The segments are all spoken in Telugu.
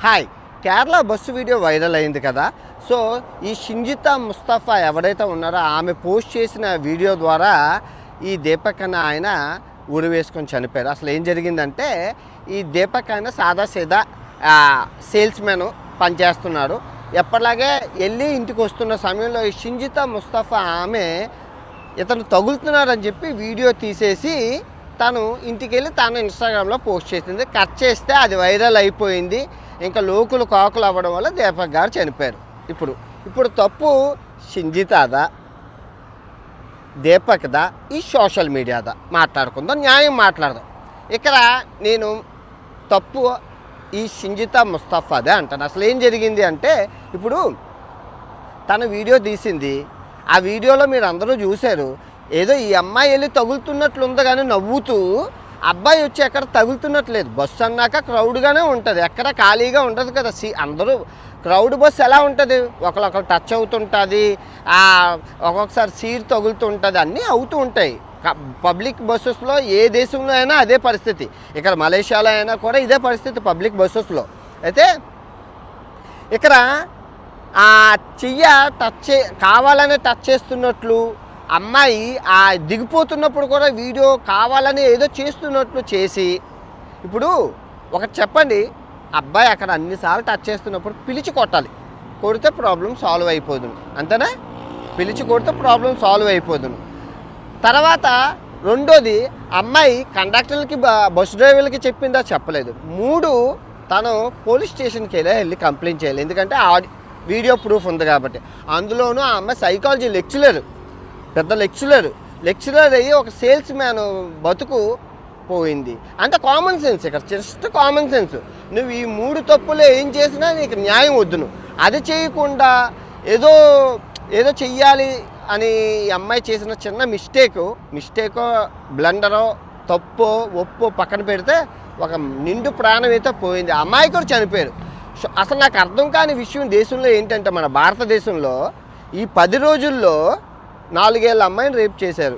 Hi Kerala bus video viral అయింది కదా. సో ఈ షింజితా ముస్తఫా ఎవరైతే ఉన్నారో ఆమె పోస్ట్ చేసిన వీడియో ద్వారా ఈ దీపక్ అన్న ఆయన ఉరి వేసుకొని చనిపోయారు. అసలు ఏం జరిగిందంటే ఈ దీపక్ ఆయన సాదాసీదా సేల్స్ మ్యాన్ పనిచేస్తున్నారు. ఎప్పటిలాగే వెళ్ళి ఇంటికి వస్తున్న సమయంలో ఈ షింజితా ముస్తఫా ఆమె ఇతను తగులుతున్నారని చెప్పి వీడియో తీసేసి తను ఇంటికి వెళ్ళి తను ఇన్స్టాగ్రామ్లో పోస్ట్ చేసింది. కట్ చేస్తే అది వైరల్ అయిపోయింది. ఇంకా లోకులు కాకులు అవ్వడం వల్ల దీపక్ గారు చనిపోయారు. ఇప్పుడు తప్పు షింజితాదా, దీపక్దా, ఈ సోషల్ మీడియాదా మాట్లాడుకుందాం, న్యాయం మాట్లాడదాం. ఇక్కడ నేను తప్పు ఈ షింజితా ముస్తఫాదే అంటాను. అసలు ఏం జరిగింది అంటే ఇప్పుడు తన వీడియో తీసింది. ఆ వీడియోలో మీరు అందరూ చూశారు. ఏదో ఈ అమ్మాయి వెళ్ళి తగులుతున్నట్లుంది కానీ నవ్వుతూ, అబ్బాయి వచ్చి ఎక్కడ తగులుతున్నట్లేదు. బస్సు అన్నాక క్రౌడ్గానే ఉంటుంది, ఎక్కడ ఖాళీగా ఉంటుంది కదా. అందరూ క్రౌడ్ బస్సు ఎలా ఉంటుంది, ఒకరు టచ్ అవుతుంటుంది, ఒక్కొక్కసారి సీట్ తగులుతుంటుంది, అన్నీ అవుతూ ఉంటాయి. పబ్లిక్ బస్సెస్లో ఏ దేశంలో అయినా అదే పరిస్థితి. ఇక్కడ మలేషియాలో అయినా కూడా ఇదే పరిస్థితి పబ్లిక్ బస్సెస్లో. అయితే ఇక్కడ చెయ్య కావాలనే టచ్ చేస్తున్నట్లు అమ్మాయి దిగిపోతున్నప్పుడు కూడా వీడియో కావాలని ఏదో చేస్తున్నట్లు చేసి, ఇప్పుడు ఒకటి చెప్పండి, అబ్బాయి అక్కడ అన్నిసార్లు టచ్ చేస్తున్నప్పుడు పిలిచి కొట్టాలి. కొడితే ప్రాబ్లం సాల్వ్ అయిపోదును, అంతేనా? పిలిచి కొడితే ప్రాబ్లం సాల్వ్ అయిపోదును. తర్వాత రెండోది, అమ్మాయి కండక్టర్లకి బస్సు డ్రైవర్లకి చెప్పిందా? చెప్పలేదు. 3 తను పోలీస్ స్టేషన్కి వెళ్ళి కంప్లైంట్ చేయాలి. ఎందుకంటే వీడియో ప్రూఫ్ ఉంది కాబట్టి. అందులోనూ ఆ అమ్మాయి సైకాలజీ లెక్చరర్, పెద్ద లెక్చరర్ అయ్యి ఒక సేల్స్ మ్యాన్ బతుకు పోయింది. అంటే కామన్ సెన్స్, ఇక్కడ జస్ట్ కామన్ సెన్స్. నువ్వు ఈ 3 తప్పులు ఏం చేసినా నీకు న్యాయం వద్దును. అది చేయకుండా ఏదో చెయ్యాలి అని ఈ అమ్మాయి చేసిన చిన్న మిస్టేకో బ్లండరో తప్పో ఒప్పో పక్కన పెడితే ఒక నిండు ప్రాణం అయితే పోయింది. అమ్మాయి కూడా చనిపోయారు. అసలు నాకు అర్థం కాని విషయం దేశంలో ఏంటంటే, మన భారతదేశంలో ఈ 10 రోజుల్లో 4 ఏళ్ళ అమ్మాయిని రేప్ చేశారు.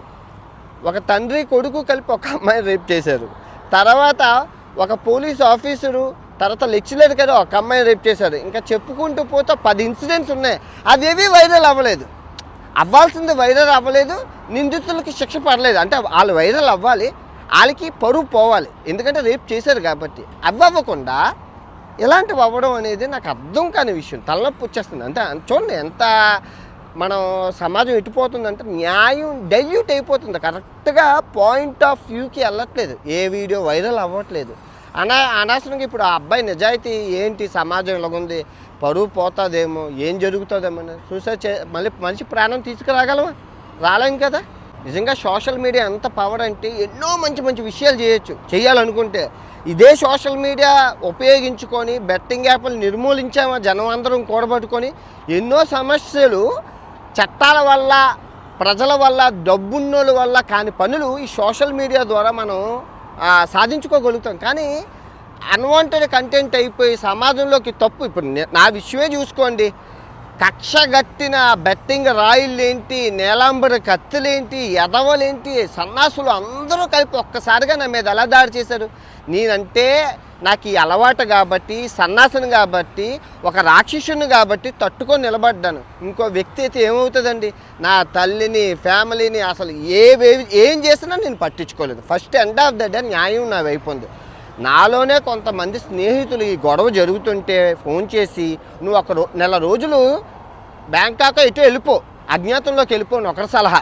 ఒక తండ్రి కొడుకు కలిపి ఒక అమ్మాయిని రేప్ చేశారు. తర్వాత ఒక పోలీస్ ఆఫీసరు, తర్వాత లెక్చరర్ కదా ఒక అమ్మాయిని రేప్ చేశారు. ఇంకా చెప్పుకుంటూ పోతే 10 ఇన్సిడెంట్స్ ఉన్నాయి. అవేవి వైరల్ అవ్వలేదు. అవ్వాల్సింది వైరల్ అవ్వలేదు. నిందితులకి శిక్ష పడలేదు. అంటే వాళ్ళు వైరల్ అవ్వాలి, వాళ్ళకి పరువు పోవాలి, ఎందుకంటే రేప్ చేశారు కాబట్టి. అవ్వకుండా ఇలాంటివి అవ్వడం అనేది నాకు అర్థం కాని విషయం. తలనొప్పి వచ్చేస్తుంది. అంటే చూడండి ఎంత మనం సమాజం ఎట్టిపోతుందంటే న్యాయం డైల్యూట్ అయిపోతుంది. కరెక్ట్గా పాయింట్ ఆఫ్ వ్యూకి వెళ్ళట్లేదు. ఏ వీడియో వైరల్ అవ్వట్లేదు. అనవసరంగా ఇప్పుడు ఆ అబ్బాయి నిజాయితీ ఏంటి, సమాజం ఇలాగుంది, పరువు పోతుందేమో, ఏం జరుగుతుందేమో, సూసైడ్ మళ్ళీ మనిషి ప్రాణం తీసుకురాగలమా? రాలేం కదా. నిజంగా సోషల్ మీడియా ఎంత పవర్ అంటే ఎన్నో మంచి విషయాలు చేయాలనుకుంటే. ఇదే సోషల్ మీడియా ఉపయోగించుకొని బెట్టింగ్ యాప్లు నిర్మూలించామా జనం అందరం కూడబట్టుకొని. ఎన్నో సమస్యలు చట్టాల వల్ల, ప్రజల వల్ల, డబ్బున్నోళ్ళ వల్ల కాని పనులు ఈ సోషల్ మీడియా ద్వారా మనం సాధించుకోగలుగుతాం. కానీ అన్వాంటెడ్ కంటెంట్ అయిపోయి సమాజంలోకి తప్పు. ఇప్పుడు నా విషయమే చూసుకోండి. కక్షగట్టిన బెట్టింగ్ రాయిళ్ళేంటి, నేలాంబరి కత్తులేంటి, ఎదవలేంటి, సన్నాసులు అందరూ కలిపి ఒక్కసారిగా నా మీద ఎలా దాడి చేశారు. నేనంటే నాకు ఈ అలవాటు కాబట్టి, సన్నాసుని కాబట్టి, ఒక రాక్షసుని కాబట్టి తట్టుకొని నిలబడ్డాను. ఇంకో వ్యక్తి అయితే ఏమవుతుందండి, నా తల్లిని, ఫ్యామిలీని అసలు ఏం చేసినా నేను పట్టించుకోలేదు. First end of the day న్యాయం నా వైపు ఉంది. నాలోనే కొంతమంది స్నేహితులు ఈ గొడవ జరుగుతుంటే ఫోన్ చేసి, నువ్వు ఒక నెల రోజులు బ్యాంకాక్ ఇటు వెళ్ళిపో, అజ్ఞాతంలోకి వెళ్ళిపోను ఒకరి సలహా.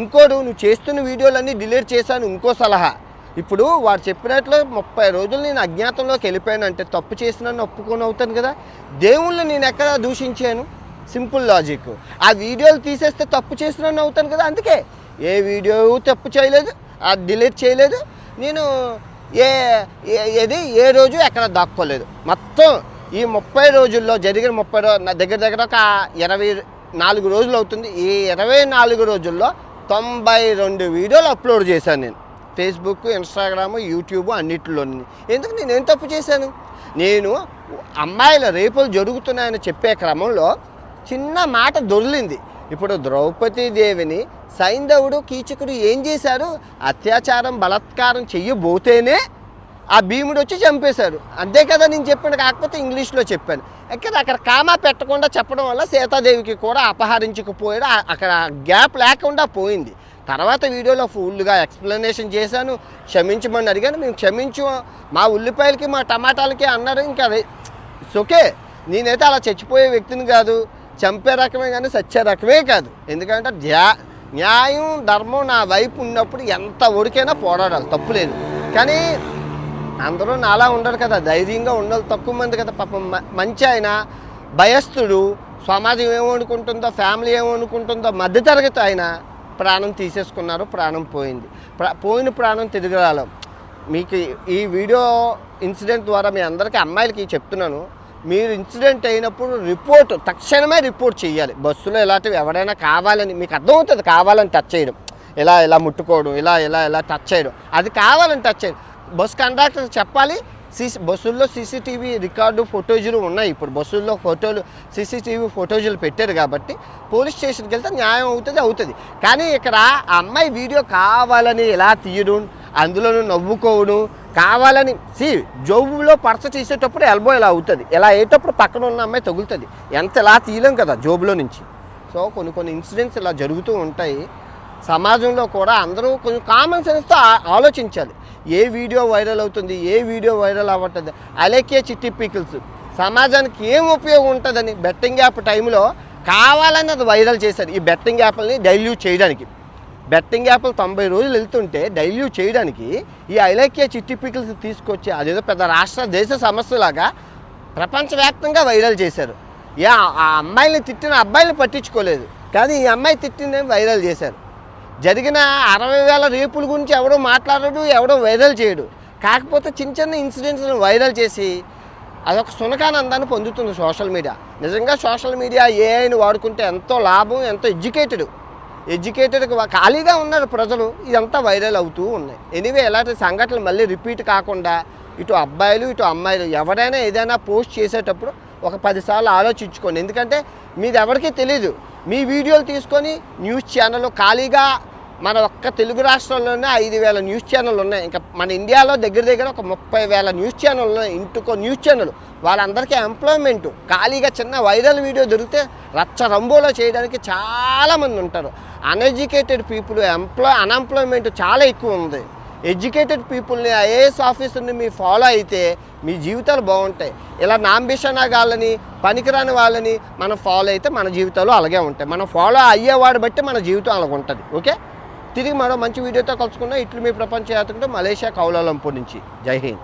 ఇంకోడు నువ్వు చేస్తున్న వీడియోలన్నీ డిలీట్ చేశాను ఇంకో సలహా. ఇప్పుడు వాడు చెప్పినట్లు 30 రోజులు నేను అజ్ఞాతంలోకి వెళ్ళిపోయాను అంటే తప్పు చేసినాను ఒప్పుకొని అవుతాను కదా. దేవుళ్ళని నేను ఎక్కడ దూషించాను? Simple logic. ఆ వీడియోలు తీసేస్తే తప్పు చేసినాను అవుతాను కదా. అందుకే ఏ వీడియో తప్పు చేయలేదు, అది డిలీట్ చేయలేదు. నేను ఏ రోజు ఎక్కడ దాక్కోలేదు. మొత్తం ఈ 30 రోజుల్లో జరిగిన 30 దగ్గర ఒక 24 రోజులు అవుతుంది. ఈ 24 రోజుల్లో 92 వీడియోలు అప్లోడ్ చేశాను నేను. ఫేస్బుక్, ఇన్స్టాగ్రామ్, యూట్యూబ్ అన్నిటిలో. ఎందుకు నేనేం తప్పు చేశాను? నేను అమ్మాయిల రేపులు జరుగుతున్నాయని చెప్పే క్రమంలో చిన్న మాట దొర్లింది. ఇప్పుడు ద్రౌపదీదేవిని సైంధవుడు, కీచకుడు ఏం చేశారు? అత్యాచారం, బలాత్కారం చెయ్యబోతేనే ఆ భీముడు వచ్చి చంపేశారు. అంతే కదా నేను చెప్పాను, కాకపోతే ఇంగ్లీష్లో చెప్పాను. అక్కడ కామా పెట్టకుండా చెప్పడం వల్ల సీతాదేవికి కూడా అపహరించుకుపోయాడు. అక్కడ గ్యాప్ లేకుండా పోయింది. తర్వాత వీడియోలో ఫుల్గా ఎక్స్ప్లెనేషన్ చేశాను, క్షమించమని అడిగాను. మేము క్షమించు, మా ఉల్లిపాయలకి మా టమాటాలకి అన్నారు. ఇంకా అది ఓకే, నేనైతే అలా చచ్చిపోయే వ్యక్తిని కాదు, చంపే రకమే కానీ సచ్చే రకమే కాదు. ఎందుకంటే న్యాయం ధర్మం నా వైపు ఉన్నప్పుడు ఎంత ఒడికైనా పోరాడాలి, తప్పులేదు. కానీ అందరూ నాలా ఉండరు కదా, ధైర్యంగా ఉండాలి, తక్కువ మంది కదా. పాపం మంచి ఆయన భయస్థుడు, సమాజం ఏమనుకుంటుందో, ఫ్యామిలీ ఏమనుకుంటుందో, మధ్యతరగతి ఆయన ప్రాణం తీసేసుకున్నారు. ప్రాణం పోయింది. పోయిన ప్రాణం తిరిగి రాలేం. మీకు ఈ వీడియో ఇన్సిడెంట్ ద్వారా మీ అందరికీ అమ్మాయిలకి చెప్తున్నాను, మీరు ఇన్సిడెంట్ అయినప్పుడు తక్షణమే రిపోర్ట్ చేయాలి. బస్సులో ఇలాంటివి ఎవరైనా కావాలని మీకు అర్థమవుతుంది, కావాలని టచ్ చేయడం, ఇలా ముట్టుకోవడం, ఇలా టచ్ చేయడం, అది కావాలని టచ్ చేయడం. బస్ కండక్టర్ చెప్పాలి. బస్సుల్లో సీసీటీవీ రికార్డు ఫోటోజులు ఉన్నాయి. ఇప్పుడు బస్సుల్లో సీసీటీవీ ఫోటోజులు పెట్టారు కాబట్టి పోలీస్ స్టేషన్కి వెళ్తే న్యాయం అవుతుంది. కానీ ఇక్కడ ఆ అమ్మాయి వీడియో కావాలని ఇలా తీయడం, అందులోనూ నవ్వుకోవడం, కావాలని జోబులో పర్స తీసేటప్పుడు ఎల్బో ఇలా అవుతుంది, ఇలా అయ్యేటప్పుడు పక్కన ఉన్న అమ్మాయి తగులుతుంది. ఎంత ఇలా తీయలేం కదా జోబులో నుంచి. సో కొన్ని ఇన్సిడెంట్స్ ఇలా జరుగుతూ ఉంటాయి. సమాజంలో కూడా అందరూ కొంచెం కామన్ సెన్స్తో ఆలోచించాలి. ఏ వీడియో వైరల్ అవుతుంది, ఏ వీడియో వైరల్ అవ్వట్లేదు, అలెకే చిట్టి పీకిల్స్ సమాజానికి ఏం ఉపయోగం ఉంటుందని బెట్టింగ్ యాప్ టైంలో కావాలని అది వైరల్ చేశారు. ఈ బెట్టింగ్ యాప్ని డైల్యూట్ చేయడానికి, బెట్టింగ్ యాప్లు 90 రోజులు వెళ్తుంటే డైల్యూట్ చేయడానికి ఈ ఐలైక్య చిట్టి పీకిల్స్ తీసుకొచ్చి అదేదో పెద్ద రాష్ట్ర దేశ సమస్యలాగా ప్రపంచవ్యాప్తంగా వైరల్ చేశారు. ఆ అమ్మాయిని తిట్టిన అబ్బాయిని పట్టించుకోలేదు, కానీ ఈ అమ్మాయి తిట్టిందే వైరల్ చేశారు. జరిగిన 60,000 రేపుల గురించి ఎవడో మాట్లాడడు, ఎవడో వైరల్ చేయడు. కాకపోతే చిన్న ఇన్సిడెంట్స్ని వైరల్ చేసి అదొక సునకానందాన్ని పొందుతుంది సోషల్ మీడియా. నిజంగా సోషల్ మీడియా ఏఐని వాడుకుంటే ఎంతో లాభం, ఎంతో ఎడ్యుకేటెడ్ ఖాళీగా ఉన్నారు ప్రజలు, ఇదంతా వైరల్ అవుతూ ఉన్నాయి. ఎనీవే, ఇలాంటి సంఘటనలు మళ్ళీ రిపీట్ కాకుండా ఇటు అబ్బాయిలు ఇటు అమ్మాయిలు ఎవరైనా ఏదైనా పోస్ట్ చేసేటప్పుడు ఒక 10 సార్లు ఆలోచించుకోండి. ఎందుకంటే మీది ఎవరికీ తెలీదు. మీ వీడియోలు తీసుకొని న్యూస్ ఛానల్ ఖాళీగా మన ఒక్క తెలుగు రాష్ట్రాల్లోనే 5,000 న్యూస్ ఛానల్ ఉన్నాయి. ఇంకా మన ఇండియాలో దగ్గర ఒక 30,000 న్యూస్ ఛానల్ ఉన్నాయి. ఇంటికో న్యూస్ ఛానల్, వాళ్ళందరికీ ఎంప్లాయ్మెంట్. ఖాళీగా చిన్న వైరల్ వీడియో దొరికితే రచ్చ రంబోలో చేయడానికి చాలామంది ఉంటారు. అన్ఎడ్యుకేటెడ్ పీపుల్ అన్ఎంప్లాయ్మెంట్ చాలా ఎక్కువ ఉంది. ఎడ్యుకేటెడ్ పీపుల్ని, ఐఏఎస్ ఆఫీసర్ని మీరు ఫాలో అయితే మీ జీవితాలు బాగుంటాయి. ఇలా నాంబిషనాగాళ్ళని, పనికిరాని వాళ్ళని మనం ఫాలో అయితే మన జీవితాలు అలాగే ఉంటాయి. మనం ఫాలో అయ్యేవాడు బట్టి మన జీవితం అలాగ ఉంటుంది. ఓకే, తిరిగి మరో మంచి వీడియోతో కలుసుకున్నాం. ఇట్లు మీ ప్రపంచ యాత్రికుడు మలేషియా కౌలాలంపూర్ నుంచి. జై హింద్.